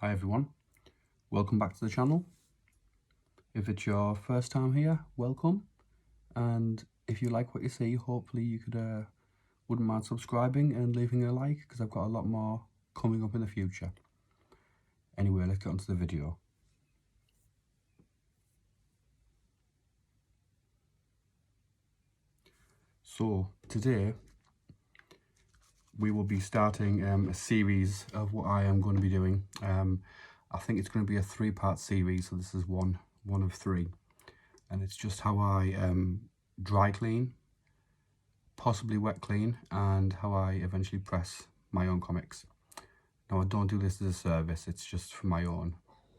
Hi everyone, welcome back to the channel. If it's your first time here, welcome, and if you like what you see, hopefully you wouldn't mind subscribing and leaving a like, because I've got a lot more coming up in the future. Anyway, let's get on to the video. So today we will be starting a series of what I am going to be doing. I think it's going to be a 3-part series, so this is one of 3, and it's just how I dry clean, possibly wet clean, and how I eventually press my own comics. Now, I don't do this as a service, it's just for my own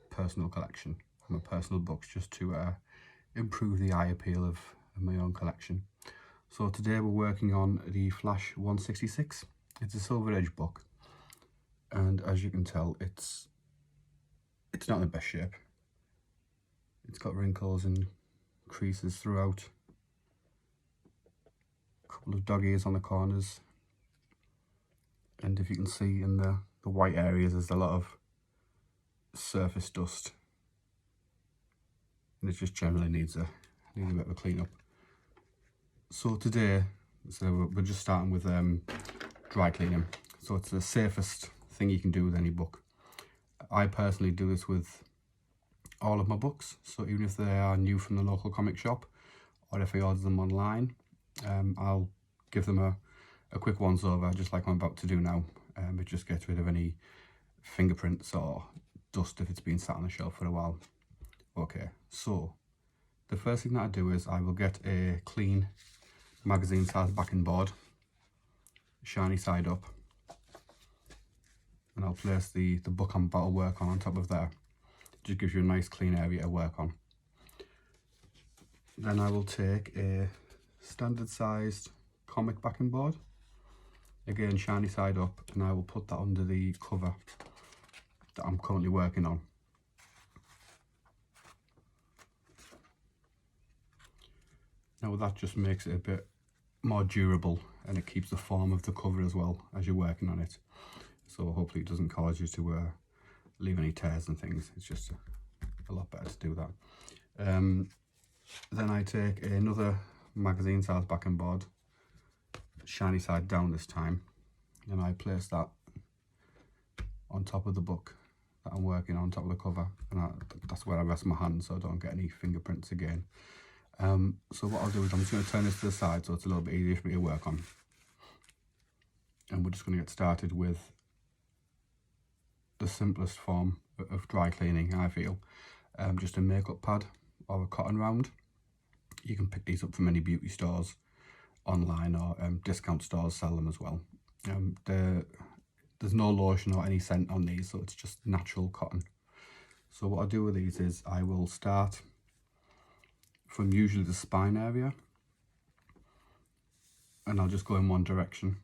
personal collection, my personal books, just to improve the eye appeal of my own collection. So today we're working on the Flash 166. It's a Silver Edge book, and as you can tell, it's not in the best shape. It's got wrinkles and creases throughout, a couple of dog ears on the corners, and if you can see in the white areas, there's a lot of surface dust, and it just generally needs a bit of a clean up. So today, we're just starting with dry cleaning. So it's the safest thing you can do with any book. I personally do this with all of my books, so even if they are new from the local comic shop, or if I order them online, I'll give them a quick once over, just like I'm about to do now. It just gets rid of any fingerprints or dust if it's been sat on the shelf for a while. Okay, so the first thing that I do is I will get a clean magazine size backing board, shiny side up, and I'll place the book I'm about to work on top of there. Just gives you a nice clean area to work on. Then I will take a standard sized comic backing board, again shiny side up, and I will put that under the cover that I'm currently working on. Now that just makes it a bit more durable, and it keeps the form of the cover as well as you're working on it. So hopefully it doesn't cause you to leave any tears and things. It's just a lot better to do that. Then I take another magazine size backing board, shiny side down this time, and I place that on top of the book that I'm working on top of the cover, and that's where I rest my hand so I don't get any fingerprints again. So what I'll do is I'm just going to turn this to the side so it's a little bit easier for me to work on, and we're just going to get started with the simplest form of dry cleaning, I feel. Just a makeup pad or a cotton round. You can pick these up from any beauty stores online, or discount stores sell them as well. There's no lotion or any scent on these, so it's just natural cotton. So what I do with these is I will start from usually the spine area, and I'll just go in one direction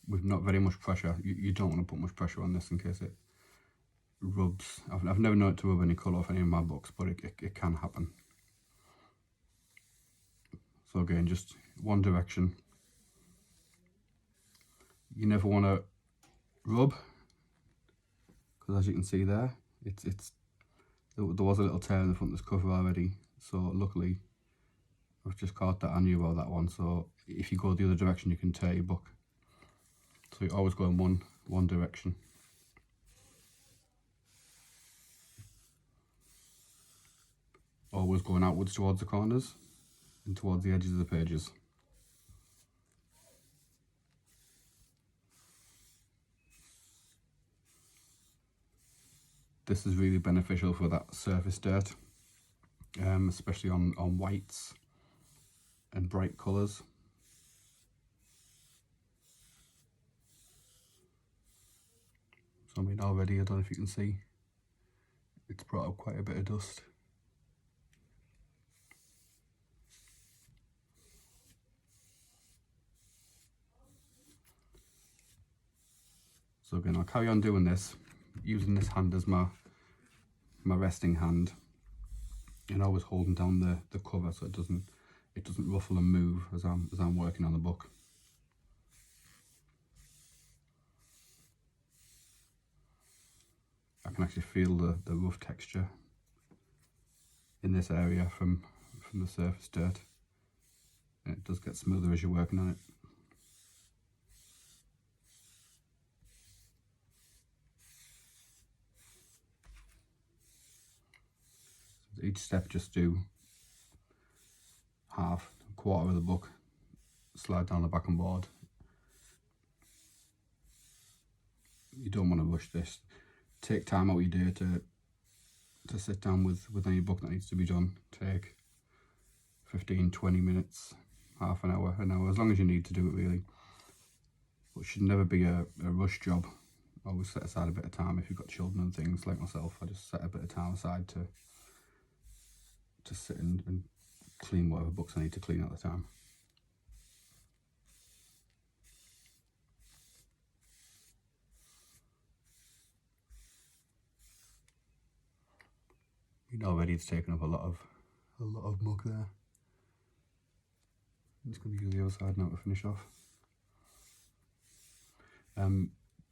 with not very much pressure. You don't want to put much pressure on this in case it rubs. I've never known it to rub any colour off any of my books, but it can happen. So again, just one direction. You never want to rub, because as you can see there, there was a little tear in the front of this cover already, so luckily I've just caught that. I knew about that one. So if you go the other direction, you can tear your book. So you always go in one direction. Always going outwards towards the corners and towards the edges of the pages. This is really beneficial for that surface dirt, especially on whites and bright colours. So I mean, already, I don't know if you can see, it's brought up quite a bit of dust. So again, I'll carry on doing this, using this hand as my resting hand, and always holding down the cover so it doesn't ruffle and move as I'm working on the book. I can actually feel the rough texture in this area from the surface dirt, and it does get smoother as you're working on it. So each step, just do half, a quarter of the book, slide down the back and board. You don't want to rush this. Take time out of your day to sit down with any book that needs to be done. Take 15-20 minutes, half an hour, as long as you need to do it really. But it should never be a rush job. Always set aside a bit of time. If you've got children and things like myself, I just set a bit of time aside to sit and clean whatever books I need to clean at the time. You know already it's taken up a lot of mug there. I'm just going to use the other side now to finish off.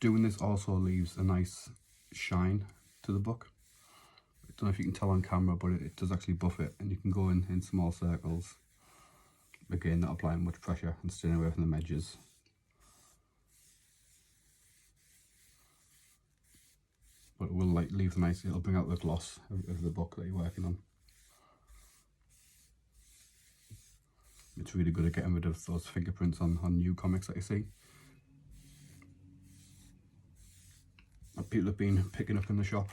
Doing this also leaves a nice shine to the book. I don't know if you can tell on camera, but it does actually buff it, and you can go in small circles. Again, not applying much pressure and staying away from the edges. But it will leave a nice, it'll bring out the gloss of the book that you're working on. It's really good at getting rid of those fingerprints on new comics that you see. That people have been picking up in the shop.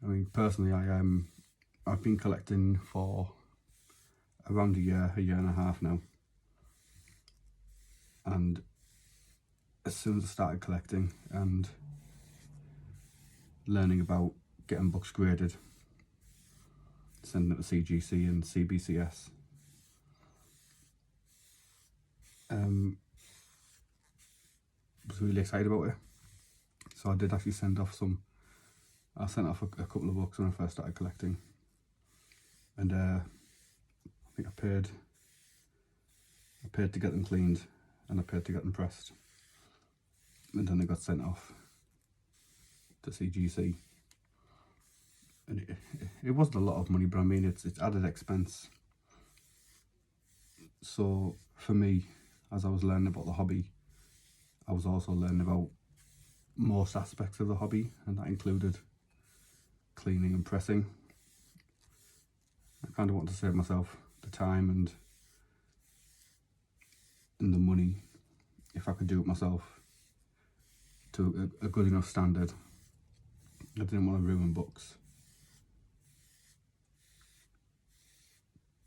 I mean, personally, I've been collecting for around a year and a half now, and as soon as I started collecting and learning about getting books graded, sending it to CGC and CBCS, was really excited about it. So I did actually send off I sent off a couple of books when I first started collecting, and I think I paid to get them cleaned, and I paid to get them pressed, and then they got sent off to CGC. And it wasn't a lot of money, but I mean it's added expense. So for me, as I was learning about the hobby, I was also learning about most aspects of the hobby, and that included cleaning and pressing. I kind of want to save myself the time and the money if I could do it myself to a good enough standard. I didn't want to ruin books,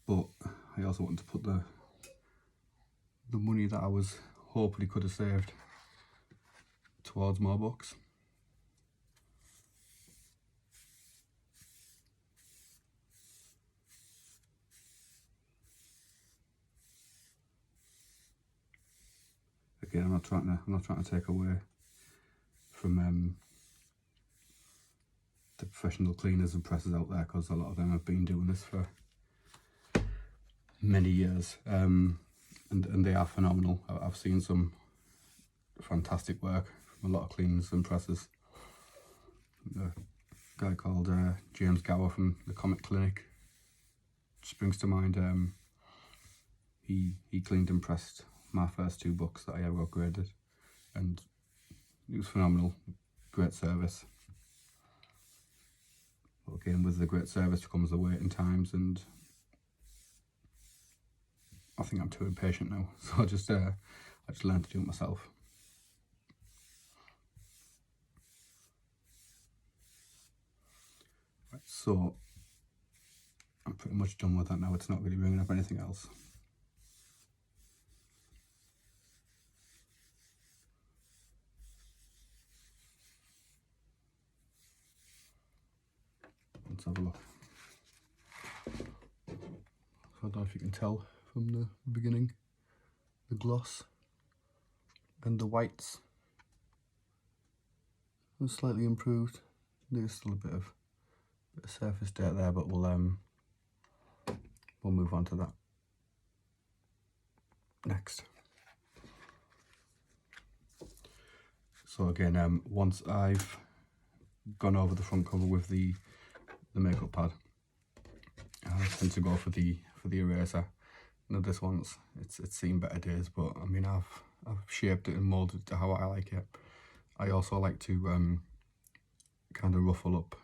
but I also wanted to put the money that I was hopefully could have saved towards more books. Again, I'm not trying to take away from the professional cleaners and pressers out there, because a lot of them have been doing this for many years, and they are phenomenal. I've seen some fantastic work from a lot of cleaners and pressers. A guy called James Gower from the Comic Clinic springs to mind. He cleaned and pressed my first 2 books that I ever got graded, and it was phenomenal. Great service. But again, with the great service comes the waiting times, and I think I'm too impatient now, so I just learned to do it myself. Right, so I'm pretty much done with that now. It's not really bringing up anything else. Let's have a look. I don't know if you can tell from the beginning, the gloss and the whites are slightly improved. There's still a bit of surface dirt there, but we'll we'll move on to that next. So again, once I've gone over the front cover with the makeup pad, I tend to go for the eraser. Now this one's it's seen better days, but I mean I've shaped it and molded it to how I like it. I also like to kind of ruffle up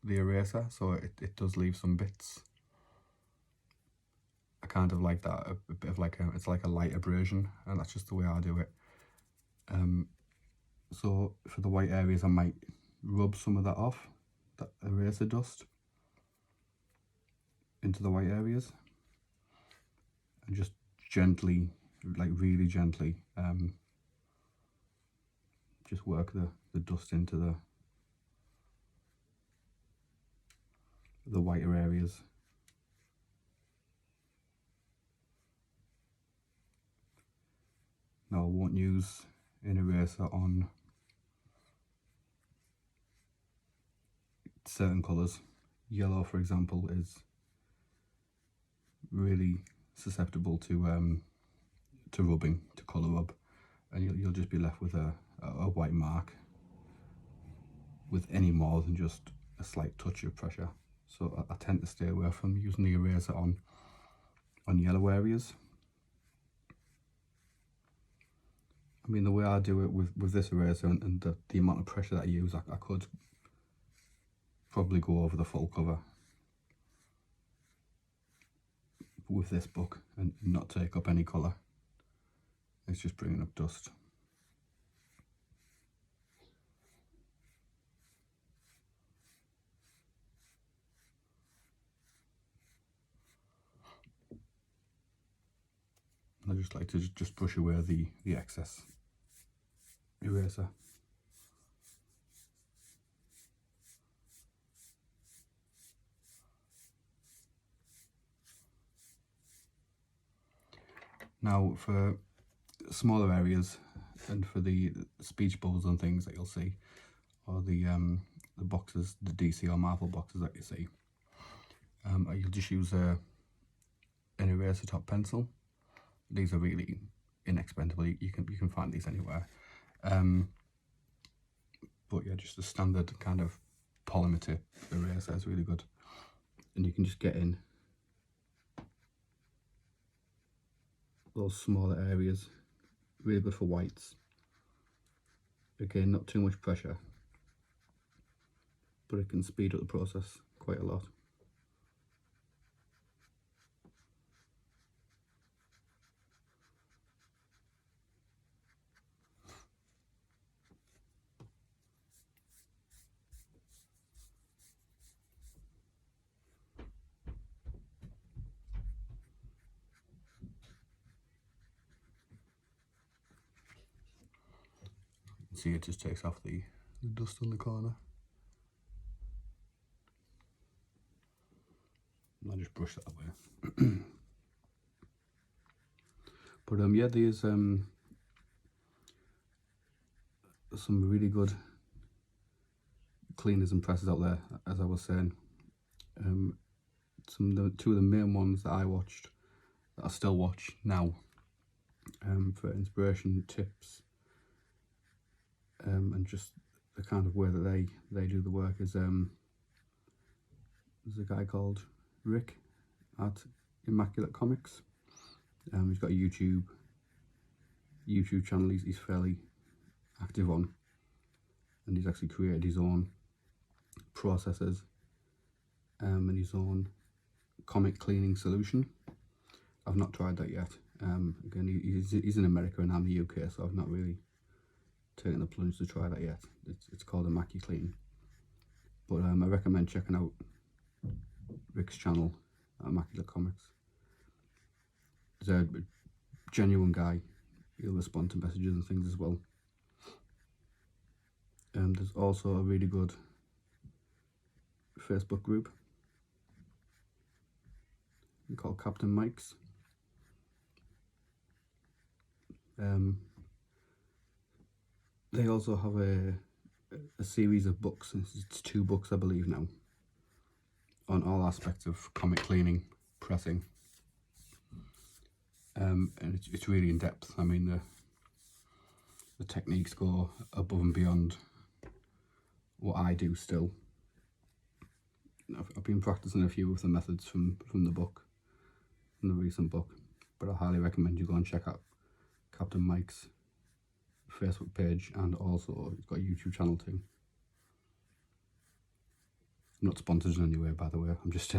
the eraser, so it does leave some bits. I kind of like that, a bit of like it's like a light abrasion, and that's just the way I do it. So for the white areas, I might rub some of that off, that eraser dust, into the white areas, and just gently, like really gently, just work the dust into the whiter areas. Now I won't use an eraser on certain colours. Yellow, for example, is really susceptible to rubbing, to colour rub, and you'll just be left with a white mark with any more than just a slight touch of pressure. So I tend to stay away from using the eraser on yellow areas. I mean, the way I do it with this eraser and the amount of pressure that I use, I could probably go over the full cover with this book and not take up any colour. It's just bringing up dust. I just like to just brush away the excess eraser. Now for smaller areas and for the speech bubbles and things that you'll see, or the boxes, the DC or Marvel boxes that you see, you'll just use an eraser top pencil. These are really inexpensive. You can find these anywhere. But yeah, just a standard kind of polymer tip eraser is really good, and you can just get in those smaller areas. Really good for whites. Again, not too much pressure, but it can speed up the process quite a lot. See, it just takes off the dust on the corner. And I just brush that away. But yeah, there's some really good cleaners and presses out there, as I was saying. Two of the main ones that I watched, that I still watch now, for inspiration, tips, and just the kind of way that they do the work is there's a guy called Rick at Immaculate Comics. He's got a YouTube channel he's fairly active on, and he's actually created his own processes and his own comic cleaning solution. I've not tried that yet. Again, he's in America and I'm in the UK, so I've not really taken the plunge to try that yet. It's called ImmacuClean, but I recommend checking out Rick's channel at Immaculate Comics. He's a genuine guy. He'll respond to messages and things as well. There's also a really good Facebook group called Captain Mike's. They also have a series of books. It's 2 books, I believe now, on all aspects of comic cleaning, pressing, and it's really in depth. I mean, the techniques go above and beyond what I do still. I've been practicing a few of the methods from the book, from the recent book, but I highly recommend you go and check out Captain Mike's Facebook page, and also he's got a YouTube channel too. I'm not sponsored in any way, by the way. I'm just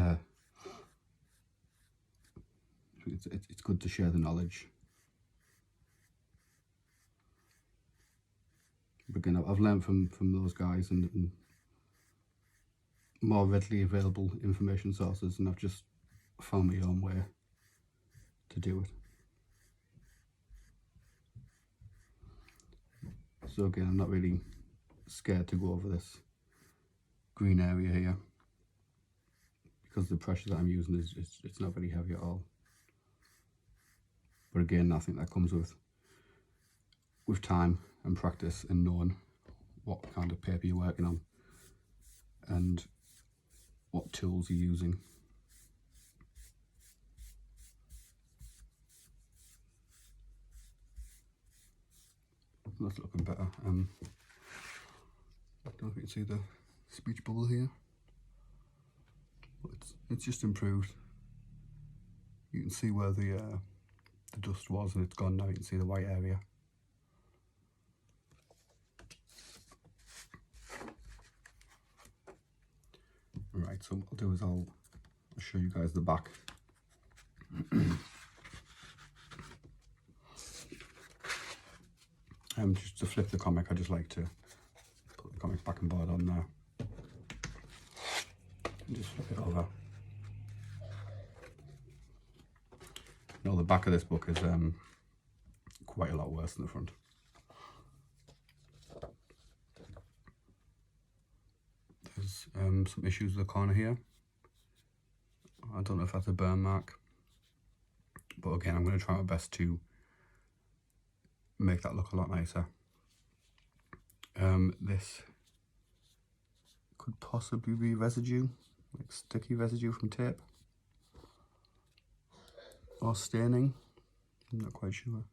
it's good to share the knowledge. But again, I've learned from those guys and more readily available information sources, and I've just found my own way to do it. So again, I'm not really scared to go over this green area here, because the pressure that I'm using is it's not very heavy at all. But again, I think that comes with time and practice and knowing what kind of paper you're working on and what tools you're using. That's looking better. I don't know if you can see the speech bubble here, but it's just improved. You can see where the dust was, and it's gone now. You can see the white area. Right, so what I'll do is I'll show you guys the back. Just to flip the comic, I just like to put the comic back and board on there and just flip it over. No, the back of this book is quite a lot worse than the front. There's some issues with the corner here. I don't know if that's a burn mark, but again, I'm going to try my best to make that look a lot nicer. This could possibly be residue, like sticky residue from tape, or staining. I'm not quite sure.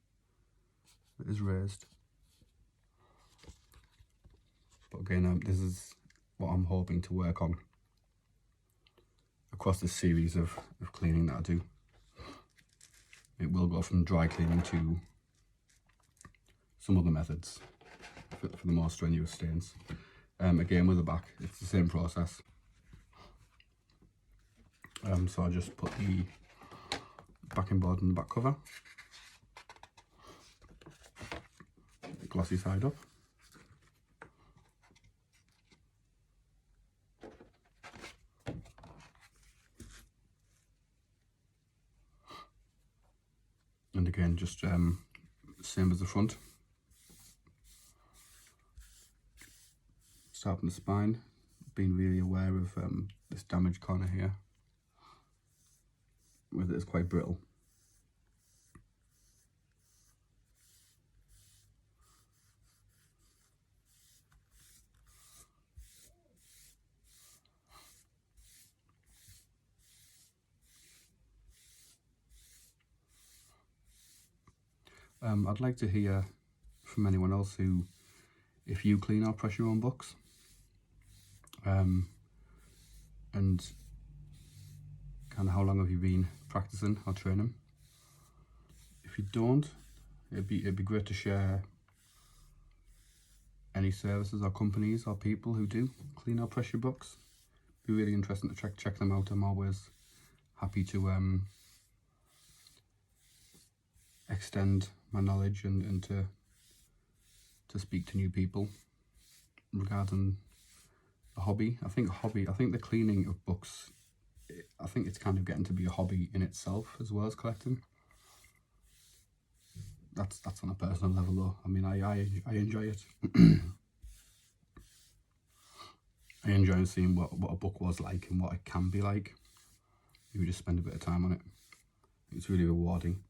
It is raised. But again, this is what I'm hoping to work on across this series of cleaning that I do. It will go from dry cleaning to some other methods for the more strenuous stains. Again, with the back, it's the same process. So I just put the backing board on the back cover, glossy side up, and again, just same as the front. Start from the spine, being really aware of this damaged corner here, where it's quite brittle. I'd like to hear from anyone else who, if you clean or press your own books, and kind of how long have you been practicing or training. If you don't, it'd be great to share any services or companies or people who do clean or press your books. Be really interesting to check them out. I'm always happy to extend my knowledge and to speak to new people regarding a hobby. I think the cleaning of books, I think it's kind of getting to be a hobby in itself as well as collecting. That's on a personal level though. I mean, I enjoy it. I enjoy seeing what a book was like and what it can be like if you just spend a bit of time on it. It's really rewarding.